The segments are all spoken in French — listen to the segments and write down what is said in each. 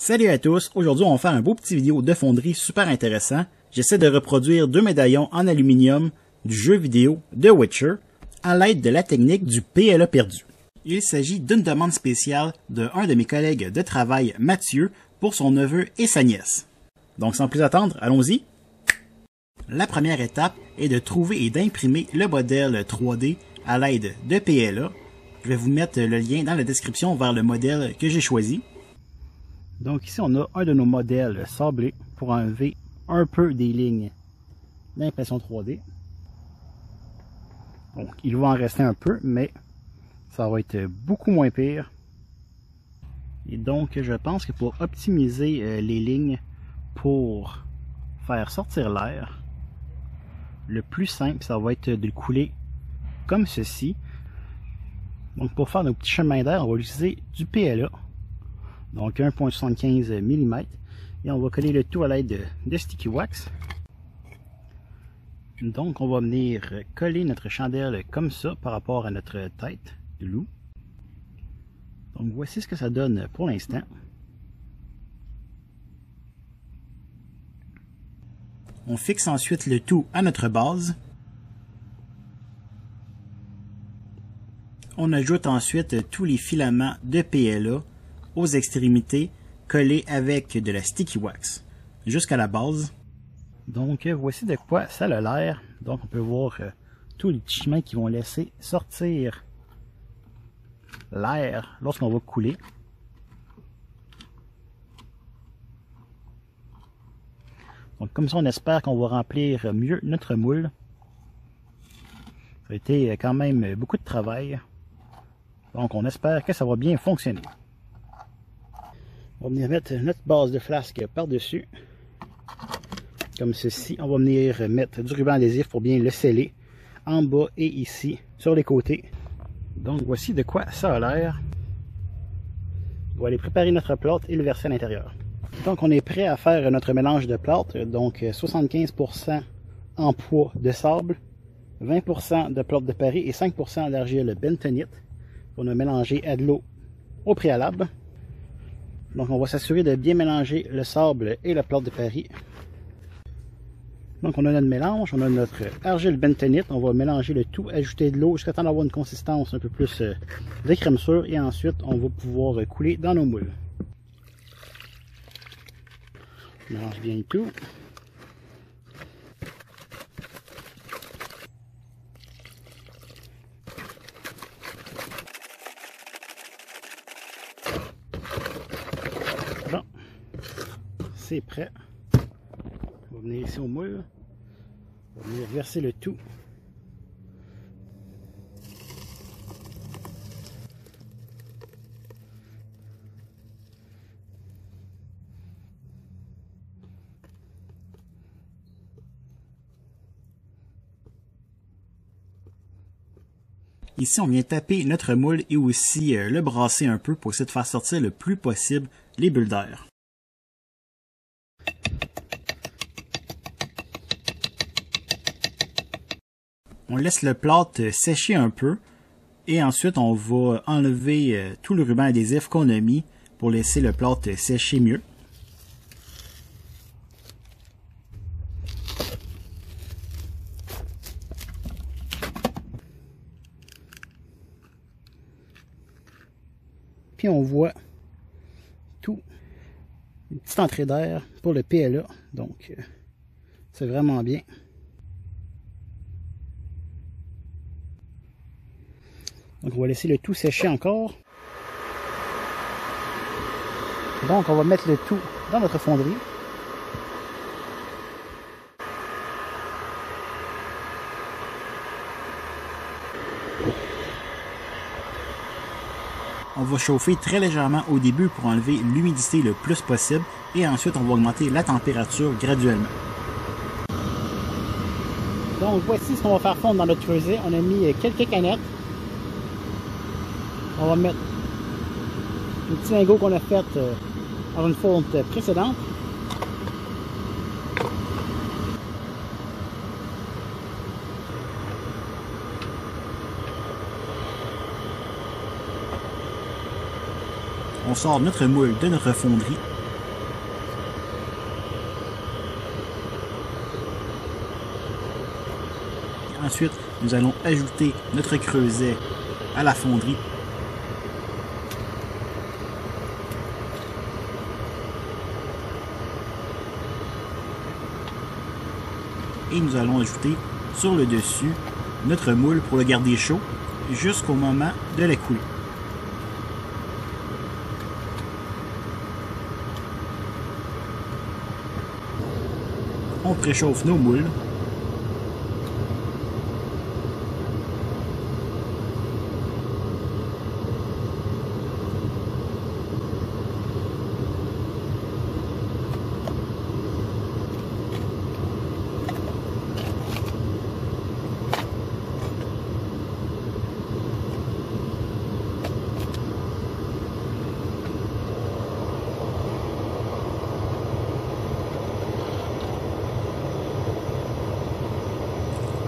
Salut à tous, aujourd'hui on va faire un beau petit vidéo de fonderie super intéressant. J'essaie de reproduire deux médaillons en aluminium du jeu vidéo The Witcher à l'aide de la technique du PLA perdu. Il s'agit d'une demande spéciale de un de mes collègues de travail, Mathieu, pour son neveu et sa nièce. Donc sans plus attendre, allons-y. La première étape est de trouver et d'imprimer le modèle 3D à l'aide de PLA. Je vais vous mettre le lien dans la description vers le modèle que j'ai choisi. Donc ici on a un de nos modèles sablés pour enlever un peu des lignes d'impression 3D. Donc il va en rester un peu, mais ça va être beaucoup moins pire. Et donc je pense que pour optimiser les lignes pour faire sortir l'air, le plus simple ça va être de le couler comme ceci. Donc pour faire nos petits chemins d'air, on va utiliser du PLA. Donc 1,75 mm et on va coller le tout à l'aide de Sticky Wax. Donc on va venir coller notre chandelle comme ça par rapport à notre tête de loup. Donc voici ce que ça donne pour l'instant. On fixe ensuite le tout à notre base. On ajoute ensuite tous les filaments de PLA aux extrémités collés avec de la Sticky Wax jusqu'à la base. Donc voici de quoi ça a l'air. Donc on peut voir tous les petits chemins qui vont laisser sortir l'air lorsqu'on va couler. Donc comme ça on espère qu'on va remplir mieux notre moule. Ça a été quand même beaucoup de travail. Donc on espère que ça va bien fonctionner. On va venir mettre notre base de flasque par-dessus. Comme ceci. On va venir mettre du ruban adhésif pour bien le sceller. En bas et ici, sur les côtés. Donc voici de quoi ça a l'air. On va aller préparer notre plâtre et le verser à l'intérieur. Donc on est prêt à faire notre mélange de plâtre. Donc 75% en poids de sable, 20% de plâtre de Paris et 5% d'argile bentonite. On a mélangé à de l'eau au préalable. Donc on va s'assurer de bien mélanger le sable et le plâtre de Paris. Donc on a notre mélange, on a notre argile bentonite, on va mélanger le tout, ajouter de l'eau jusqu'à temps d'avoir une consistance un peu plus de crème sûre et ensuite on va pouvoir couler dans nos moules. On mélange bien le tout. Bon, c'est prêt. On va venir ici au moule. On va venir verser le tout. Ici, on vient taper notre moule et aussi le brasser un peu pour essayer de faire sortir le plus possible les bulles d'air. On laisse le plâtre sécher un peu et ensuite on va enlever tout le ruban adhésif qu'on a mis pour laisser le plâtre sécher mieux. Puis on voit tout, une petite entrée d'air pour le PLA, donc c'est vraiment bien. Donc on va laisser le tout sécher encore. Donc on va mettre le tout dans notre fonderie. On va chauffer très légèrement au début pour enlever l'humidité le plus possible et ensuite on va augmenter la température graduellement. Donc voici ce qu'on va faire fondre dans notre creuset. On a mis quelques canettes. On va mettre le petit lingot qu'on a fait dans une fonte précédente. On sort notre moule de notre fonderie Ensuite, nous allons ajouter notre creuset à la fonderie. Et nous allons ajouter sur le dessus notre moule pour le garder chaud jusqu'au moment de la couler. On préchauffe nos moules.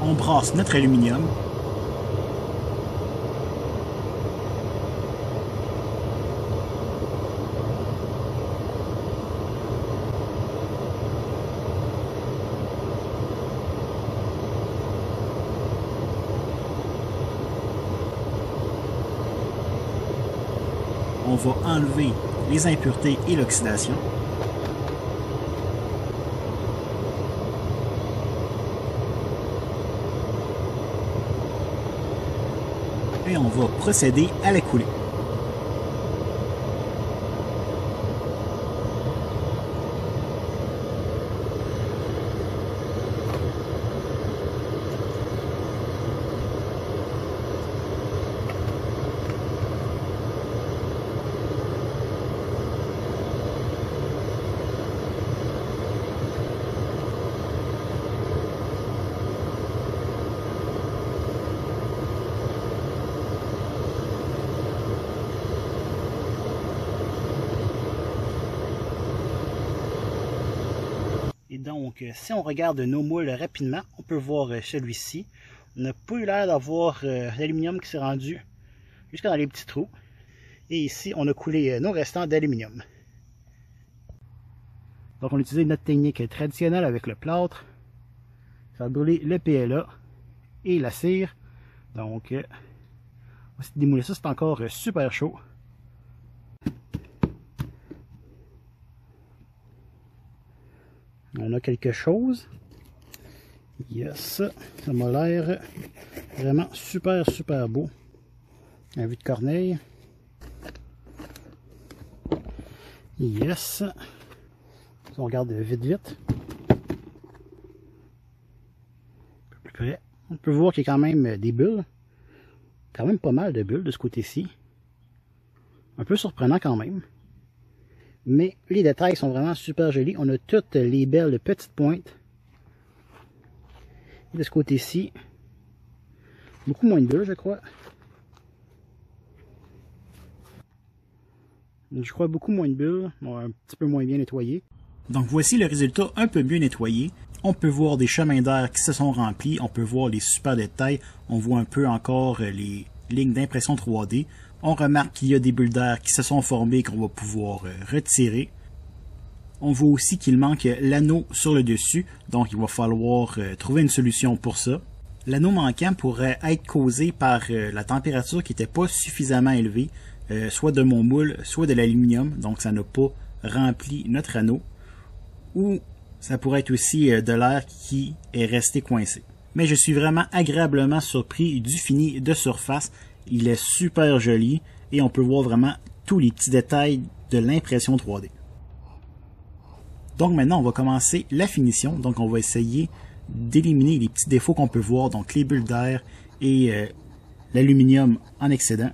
On brasse notre aluminium. On va enlever les impuretés et l'oxydation. Et on va procéder à la couler. Et donc, si on regarde nos moules rapidement, on peut voir celui-ci. On n'a pas eu l'air d'avoir l'aluminium qui s'est rendu jusque dans les petits trous. Et ici, on a coulé nos restants d'aluminium. Donc, on a utilisé notre technique traditionnelle avec le plâtre. Ça a brûlé le PLA et la cire. Donc, on va démouler ça, c'est encore super chaud. On a quelque chose. Yes, ça m'a l'air vraiment super beau. À vue de corneille. Yes. On regarde vite. Un peu plus près. On peut voir qu'il y a quand même des bulles. Quand même pas mal de bulles de ce côté-ci. Un peu surprenant quand même. Mais les détails sont vraiment super jolis. On a toutes les belles petites pointes. Et de ce côté-ci, beaucoup moins de bulles, je crois. Je crois beaucoup moins de bulles. Bon, un petit peu moins bien nettoyé. Donc voici le résultat un peu mieux nettoyé. On peut voir des chemins d'air qui se sont remplis. On peut voir les super détails. On voit un peu encore les lignes d'impression 3D. On remarque qu'il y a des bulles d'air qui se sont formées qu'on va pouvoir retirer. On voit aussi qu'il manque l'anneau sur le dessus, donc il va falloir trouver une solution pour ça. L'anneau manquant pourrait être causé par la température qui n'était pas suffisamment élevée, soit de mon moule, soit de l'aluminium, donc ça n'a pas rempli notre anneau. Ou ça pourrait être aussi de l'air qui est resté coincé. Mais je suis vraiment agréablement surpris du fini de surface. Il est super joli et on peut voir vraiment tous les petits détails de l'impression 3D. Donc maintenant, on va commencer la finition. Donc on va essayer d'éliminer les petits défauts qu'on peut voir, donc les bulles d'air et l'aluminium en excédent.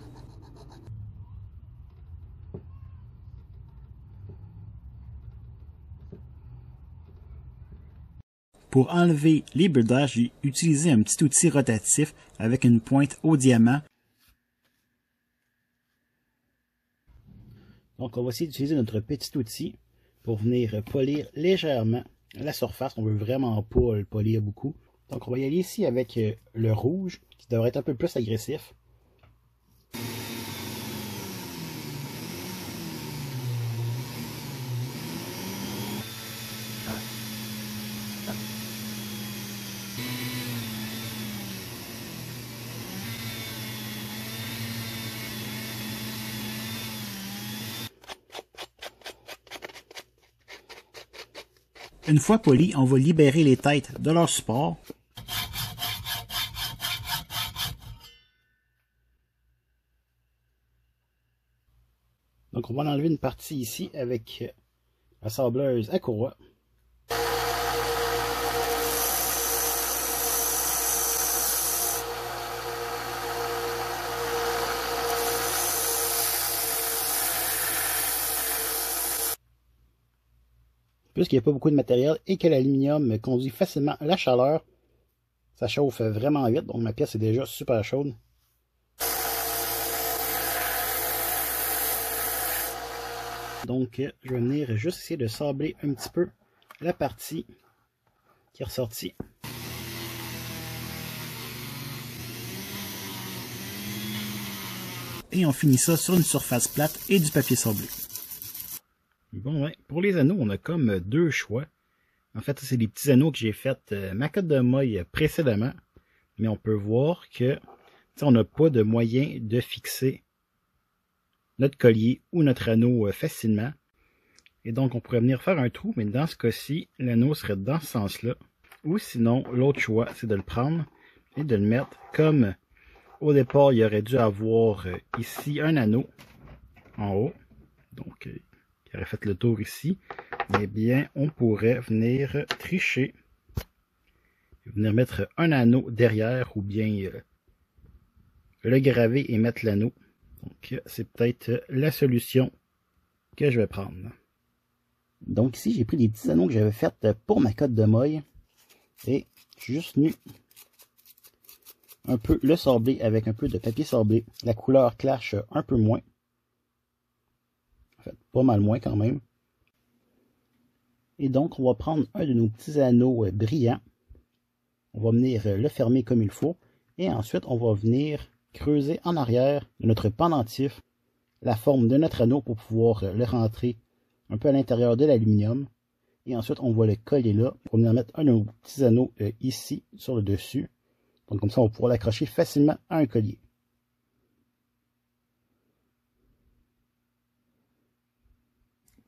Pour enlever les bulles d'air, j'ai utilisé un petit outil rotatif avec une pointe au diamant. Donc on va essayer d'utiliser notre petit outil pour venir polir légèrement la surface. On veut vraiment pas le polir beaucoup. Donc on va y aller ici avec le rouge qui devrait être un peu plus agressif. Une fois polis, on va libérer les têtes de leur support. Donc on va enlever une partie ici avec la sableuse à courroie. Puisqu'il n'y a pas beaucoup de matériel et que l'aluminium conduit facilement la chaleur, ça chauffe vraiment vite, donc ma pièce est déjà super chaude. Donc je vais venir juste essayer de sabler un petit peu la partie qui est ressortie. Et on finit ça sur une surface plate et du papier sablé. Bon, ouais, pour les anneaux, on a comme deux choix. En fait, c'est des petits anneaux que j'ai fait ma cotte de maille précédemment. Mais on peut voir que on n'a pas de moyen de fixer notre collier ou notre anneau facilement. Et donc, on pourrait venir faire un trou, mais dans ce cas-ci, l'anneau serait dans ce sens-là. Ou sinon, l'autre choix, c'est de le prendre et de le mettre comme au départ, il aurait dû avoir ici un anneau en haut. Donc, qui aurait fait le tour ici. Eh bien, on pourrait venir tricher. Venir mettre un anneau derrière ou bien le graver et mettre l'anneau. Donc, c'est peut-être la solution que je vais prendre. Donc ici, j'ai pris des petits anneaux que j'avais faits pour ma cotte de maille. Et je suis juste venu un peu le sabler avec un peu de papier sablé. La couleur clash un peu moins. En fait, pas mal moins quand même. Et donc, on va prendre un de nos petits anneaux brillants. On va venir le fermer comme il faut. Et ensuite, on va venir creuser en arrière de notre pendentif la forme de notre anneau pour pouvoir le rentrer un peu à l'intérieur de l'aluminium. Et ensuite, on va le coller là. On va venir mettre un de nos petits anneaux ici sur le dessus. Donc comme ça, on va pouvoir l'accrocher facilement à un collier.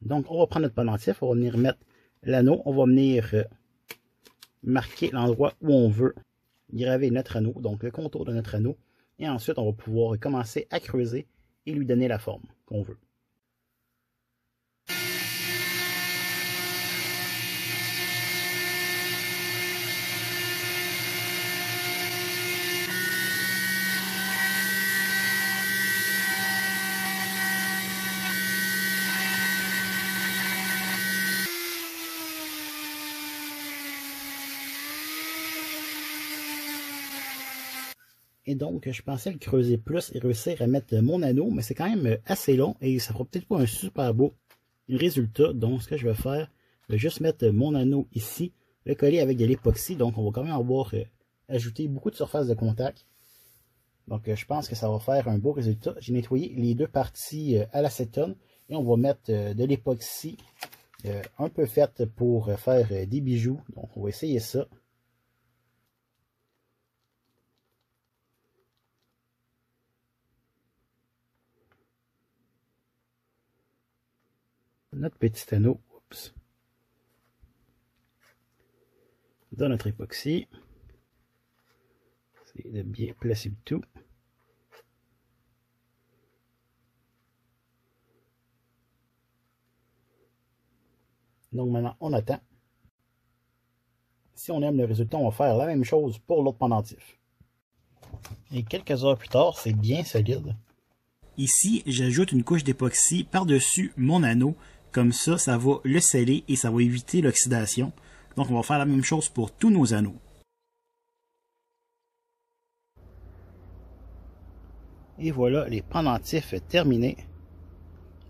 Donc, on va prendre notre pendentif, on va venir mettre l'anneau, on va venir marquer l'endroit où on veut graver notre anneau, donc le contour de notre anneau. Et ensuite, on va pouvoir commencer à creuser et lui donner la forme qu'on veut. Et donc, je pensais le creuser plus et réussir à mettre mon anneau, mais c'est quand même assez long et ça fera peut-être pas un super beau résultat. Donc, ce que je vais faire, je vais juste mettre mon anneau ici, le coller avec de l'époxy. Donc, on va quand même avoir ajouté beaucoup de surface de contact. Donc, je pense que ça va faire un beau résultat. J'ai nettoyé les deux parties à l'acétone et on va mettre de l'époxy un peu faite pour faire des bijoux. Donc, on va essayer ça. Notre petit anneau, oups, dans notre époxy. C'est de bien placer le tout. Donc maintenant, on attend. Si on aime le résultat, on va faire la même chose pour l'autre pendentif. Et quelques heures plus tard, c'est bien solide. Ici, j'ajoute une couche d'époxy par-dessus mon anneau. Comme ça, ça va le sceller et ça va éviter l'oxydation. Donc, on va faire la même chose pour tous nos anneaux. Et voilà les pendentifs terminés.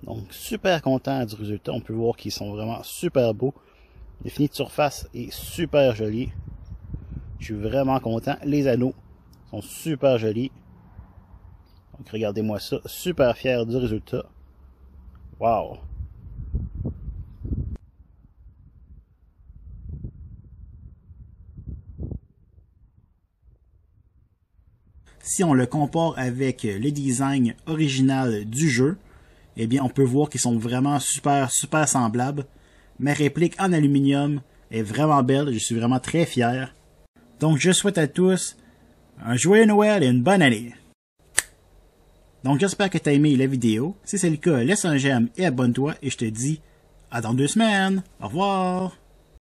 Donc, super content du résultat. On peut voir qu'ils sont vraiment super beaux. Le fini de surface est super joli. Je suis vraiment content. Les anneaux sont super jolis. Donc, regardez-moi ça. Super fier du résultat. Wow! Si on le compare avec le design original du jeu, eh bien on peut voir qu'ils sont vraiment super semblables. Ma réplique en aluminium est vraiment belle. Je suis vraiment très fier. Donc, je souhaite à tous un joyeux Noël et une bonne année. Donc, j'espère que tu as aimé la vidéo. Si c'est le cas, laisse un j'aime et abonne-toi. Et je te dis à dans 2 semaines. Au revoir.